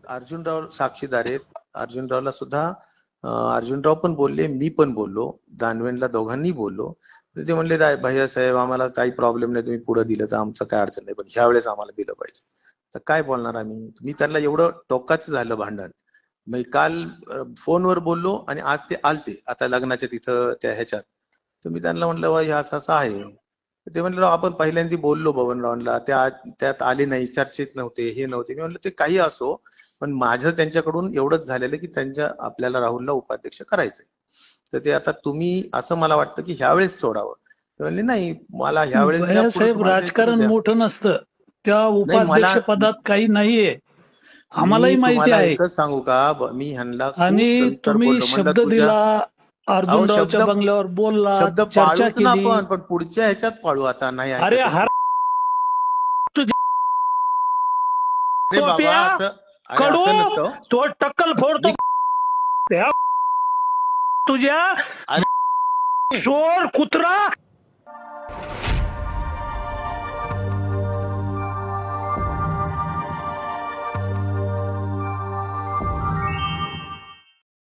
अर्जुनराव साक्षीदार आहेत. अर्जुनरावला सुद्धा अर्जुनराव पण बोलले, मी पण बोललो, दानवेंना दोघांनी बोललो. तर ते म्हणले भैया साहेब आम्हाला काही प्रॉब्लेम नाही, तुम्ही पुढे दिलं तर आमचं काय अडचण नाही, पण ह्या वेळेस आम्हाला दिलं पाहिजे. तर काय बोलणार आम्ही. मी त्यांना एवढं टोकाचं झालं भांडण. मी काल फोनवर बोललो आणि आज ते आलते आता लग्नाच्या तिथं त्या ह्याच्यात. तर मी त्यांना म्हटलं हे असं असं आहे. ते म्हणलं राव आपण पहिल्यांदा बोललो बबनरावांना, त्यात आले नाही, चर्चेत नव्हते, हे नव्हते. मी म्हणलं ते काही असो, पण माझं त्यांच्याकडून एवढंच झालेलं की आपल्याला राहुलला उपाध्यक्ष करायचंय. तर ते आता तुम्ही असं मला वाटतं की ह्यावेळेस सोडावं. ते म्हणले नाही मला ह्यावेळेस द्या, पुढे भैयासाहेब तुम्हाला द्यायचं तर राजकारण द्या. मोठं नसतं, त्या नाही मला उपाध्यक्ष पदात काही नाहीये, मी आम्हालाही माहिती तुम्हाला आहे. एकच सांगू का, मी ह्यांना खूप आणि सविस्तर तुम्ही बोललो. म्हणलं शब्द तुझ्या दिला, अहो शब्द अर्जुनरावच्या बंगल्यावर बोलला, शब्द चर्चा पाळूच ना केली. आपण, पण पुढच्या ह्याच्यात पाळू. आता नाही अरे ऐकत हर आहे. अरे बाबा असं, अरे कडू असं नसतं. तो टक्कल फोडतो तुझ्या अरे चोर कुत्रा.